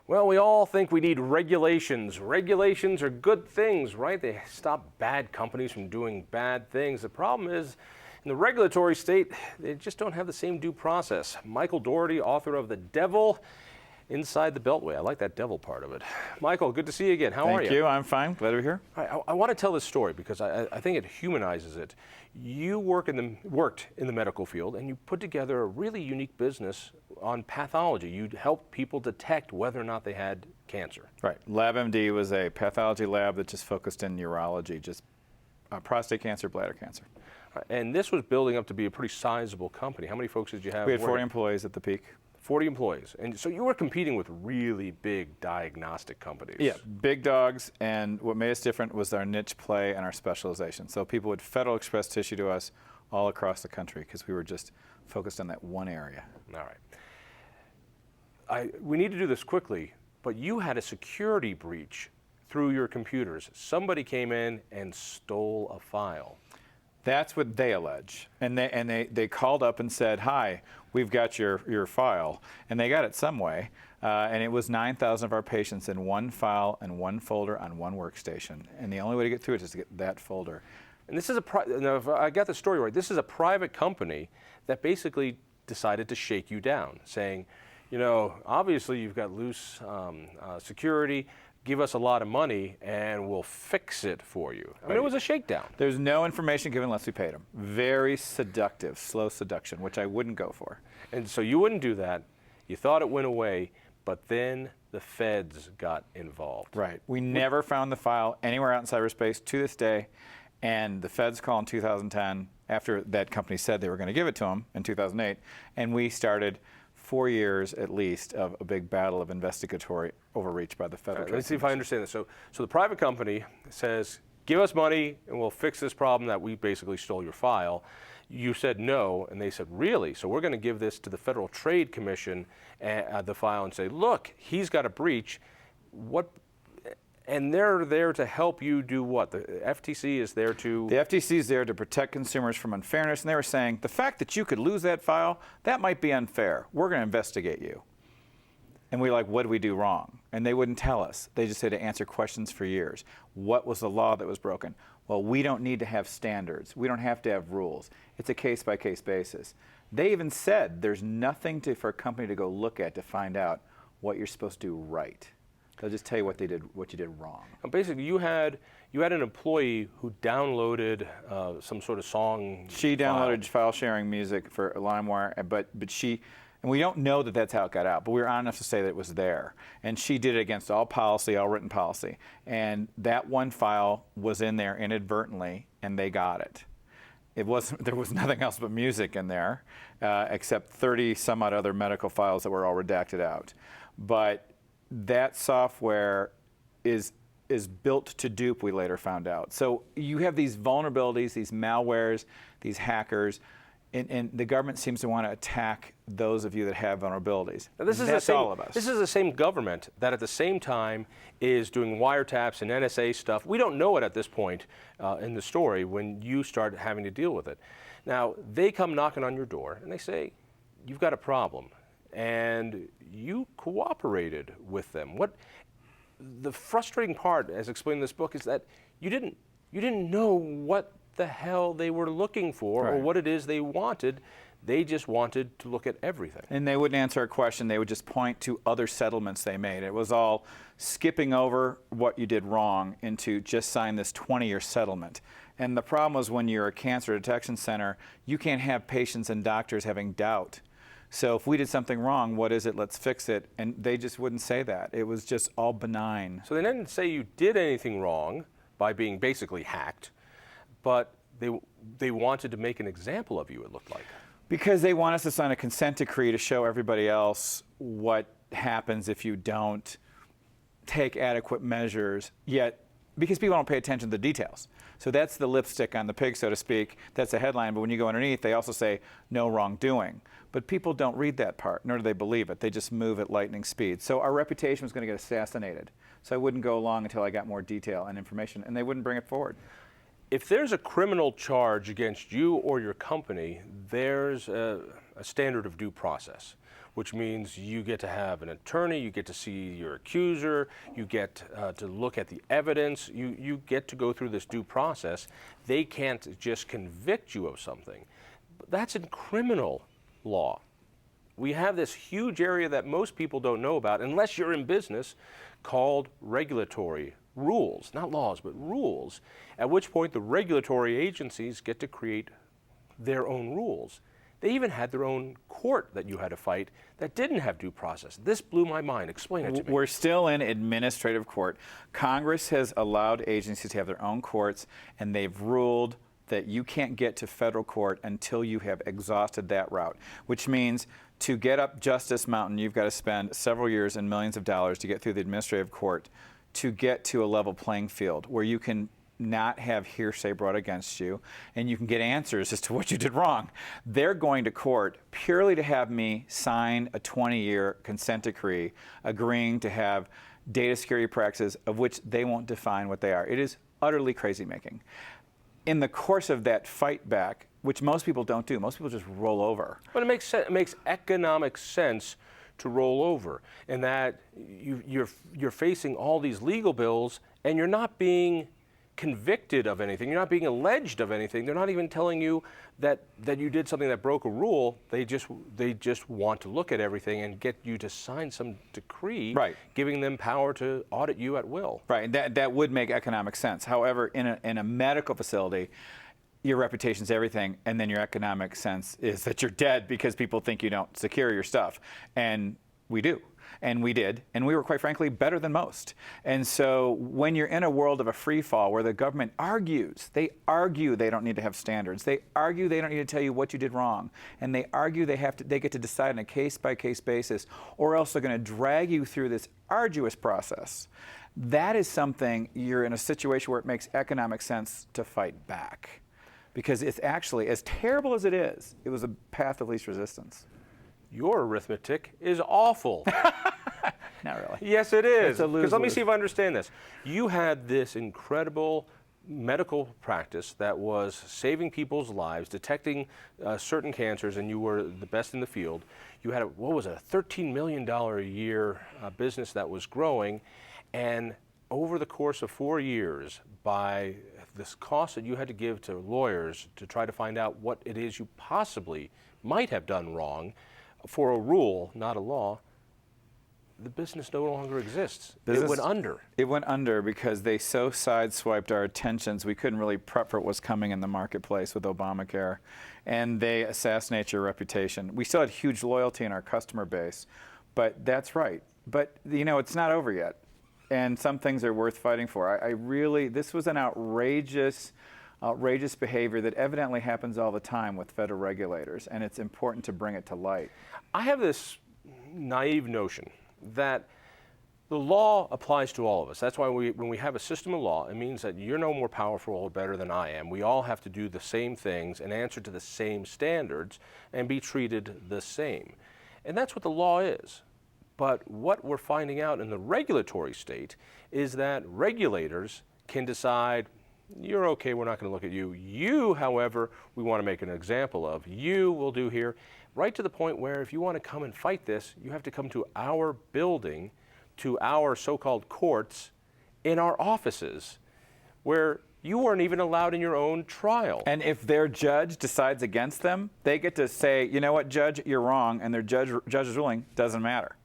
Well, we all think we need regulations. Regulations are good things, right? They stop bad companies from doing bad things. The problem is, in the regulatory state, they just don't have the same due process. Michael Daugherty, author of The Devil, Inside the Beltway. I like that devil part of it. Michael, good to see you again. How are you? Thank you. I'm fine. Glad to be here. I want to tell this story because I think it humanizes it. You worked in the medical field, and you put together a really unique business on pathology. You'd help people detect whether or not they had cancer. Right. LabMD was a pathology lab that just focused in urology, just prostate cancer, bladder cancer. And this was building up to be a pretty sizable company. How many folks did you have? We had 40 employees at the peak. 40 employees. And so you were competing with really big diagnostic companies. Yeah, big dogs, and what made us different was our niche play and our specialization. So people would Federal Express tissue to us all across the country because we were just focused on that one area. All right. We need to do this quickly, but you had a security breach through your computers. Somebody came in and stole a file. That's what they allege. And they called up and said, hi, we've got your file. And they got it some way. And it was 9,000 of our patients in one file and one folder on one workstation. And the only way to get through it is to get that folder. And this is now, if I got the story right, this is a private company that basically decided to shake you down, saying, you know, obviously you've got loose security. Give us a lot of money and we'll fix it for you. I mean, it was a shakedown. There's no information given unless we paid them. Very seductive, slow seduction, which I wouldn't go for. And so you wouldn't do that. You thought it went away, but then the feds got involved. Right. We never found the file anywhere out in cyberspace to this day. And the feds called in 2010 after that company said they were going to give it to them in 2008. And we started 4 years at least of a big battle of investigatory overreach by the federal. Let's see if I understand this. So the private company says, give us money and we'll fix this problem that we basically stole your file. You said no, and they said, really? So we're going to give this to the Federal Trade Commission, the file, and say, look, he's got a breach. What? And they're there to help you do what? The FTC is there to... The FTC is there to protect consumers from unfairness, and they were saying, the fact that you could lose that file, that might be unfair. We're going to investigate you. And we were like, what did we do wrong? And they wouldn't tell us. They just had to answer questions for years. What was the law that was broken? Well, we don't need to have standards. We don't have to have rules. It's a case-by-case basis. They even said there's nothing for a company to go look at to find out what you're supposed to do right. They'll just tell you what you did wrong. Basically, you had an employee who downloaded some sort of song. She downloaded file sharing music for LimeWire, but and we don't know that that's how it got out, but we were honest enough to say that it was there. And she did it against all policy, all written policy. And that one file was in there inadvertently, and they got it. There was nothing else but music in there, except 30 some odd other medical files that were all redacted out. But that software is built to dupe, we later found out. So you have these vulnerabilities, these malwares, these hackers, and the government seems to want to attack those of you that have vulnerabilities. Now, that's all of us. This is the same government that at the same time is doing wiretaps and NSA stuff. We don't know it at this point in the story when you start having to deal with it. Now, they come knocking on your door and they say, you've got a problem. And you cooperated with them. The frustrating part, as explained in this book, is that you didn't know what the hell they were looking for, right, or what it is they wanted. They just wanted to look at everything. And they wouldn't answer a question. They would just point to other settlements they made. It was all skipping over what you did wrong into just sign this 20-year settlement. And the problem was when you're a cancer detection center, you can't have patients and doctors having doubt. So if we did something wrong, what is it? Let's fix it. And they just wouldn't say that. It was just all benign. So they didn't say you did anything wrong by being basically hacked, but they wanted to make an example of you, it looked like. Because they want us to sign a consent decree to show everybody else what happens if you don't take adequate measures, yet because people don't pay attention to the details. So that's the lipstick on the pig, so to speak. That's the headline, but when you go underneath, they also say no wrongdoing. But people don't read that part, nor do they believe it. They just move at lightning speed. So our reputation was going to get assassinated. So I wouldn't go along until I got more detail and information, and they wouldn't bring it forward. If there's a criminal charge against you or your company, there's a standard of due process, which means you get to have an attorney, you get to see your accuser, you get to look at the evidence, you get to go through this due process. They can't just convict you of something. That's in criminal law. We have this huge area that most people don't know about, unless you're in business, called regulatory rules, not laws, but rules, at which point the regulatory agencies get to create their own rules. They even had their own court that you had to fight that didn't have due process. This blew my mind. Explain it to me. We're still in administrative court. Congress has allowed agencies to have their own courts, and they've ruled that you can't get to federal court until you have exhausted that route, which means to get up Justice Mountain, you've got to spend several years and millions of dollars to get through the administrative court to get to a level playing field where you can not have hearsay brought against you and you can get answers as to what you did wrong. They're going to court purely to have me sign a 20-year consent decree agreeing to have data security practices of which they won't define what they are. It is utterly crazy making. In the course of that fight back, which most people don't do, most people just roll over. But it makes sense. It makes economic sense to roll over, in that you're facing all these legal bills and you're not being convicted of anything. You're not being alleged of anything. They're not even telling you that you did something that broke a rule. They just want to look at everything and get you to sign some decree, right, giving them power to audit you at will. Right. That would make economic sense. However, in a medical facility, your reputation's everything, and then your economic sense is that you're dead because people think you don't secure your stuff. And we do. And we did. And we were, quite frankly, better than most. And so when you're in a world of a free fall where the government argues, they argue they don't need to have standards. They argue they don't need to tell you what you did wrong. And they argue they get to decide on a case-by-case basis, or else they're going to drag you through this arduous process. That is something you're in a situation where it makes economic sense to fight back. Because it's actually, as terrible as it was a path of least resistance. Your arithmetic is awful. Not really. Yes, it is. Because let me see if I understand this. You had this incredible medical practice that was saving people's lives, detecting certain cancers, and you were the best in the field. You had a $13 million a year business that was growing, and over the course of 4 years, by this cost that you had to give to lawyers to try to find out what it is you possibly might have done wrong for a rule, not a law, the business no longer exists. It went under. It went under because they so sideswiped our attentions, we couldn't really prep for what was coming in the marketplace with Obamacare. And they assassinate your reputation. We still had huge loyalty in our customer base, but that's right. But, it's not over yet. And some things are worth fighting for. This was an outrageous behavior that evidently happens all the time with federal regulators, and it's important to bring it to light. I have this naive notion that the law applies to all of us. That's why when we have a system of law, it means that you're no more powerful or better than I am. We all have to do the same things and answer to the same standards and be treated the same. And that's what the law is. But what we're finding out in the regulatory state is that regulators can decide, you're okay, we're not going to look at you. You, however, we want to make an example of. You will do here, right to the point where if you want to come and fight this, you have to come to our building, to our so-called courts, in our offices, where you weren't even allowed in your own trial. And if their judge decides against them, they get to say, you know what, judge, you're wrong, and their judge's ruling doesn't matter.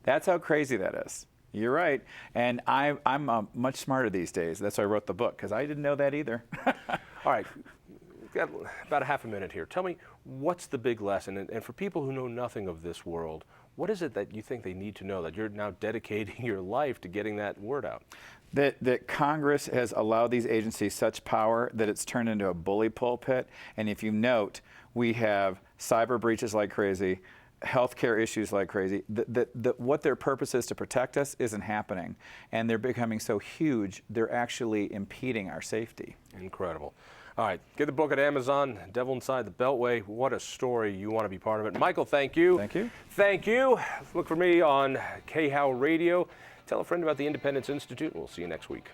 That's how crazy that is. You're right. And I'm much smarter these days. That's why I wrote the book, because I didn't know that either. All right. We've got about a half a minute here. Tell me, what's the big lesson? And for people who know nothing of this world, what is it that you think they need to know, that you're now dedicating your life to getting that word out? That Congress has allowed these agencies such power that it's turned into a bully pulpit. And if you note, we have cyber breaches like crazy, healthcare issues like crazy. What their purpose is to protect us isn't happening. And they're becoming so huge, they're actually impeding our safety. Incredible. All right, get the book at Amazon, Devil Inside the Beltway. What a story. You want to be part of it. Michael, thank you. Thank you. Thank you. Look for me on KHOW Radio. Tell a friend about the Independence Institute, and we'll see you next week.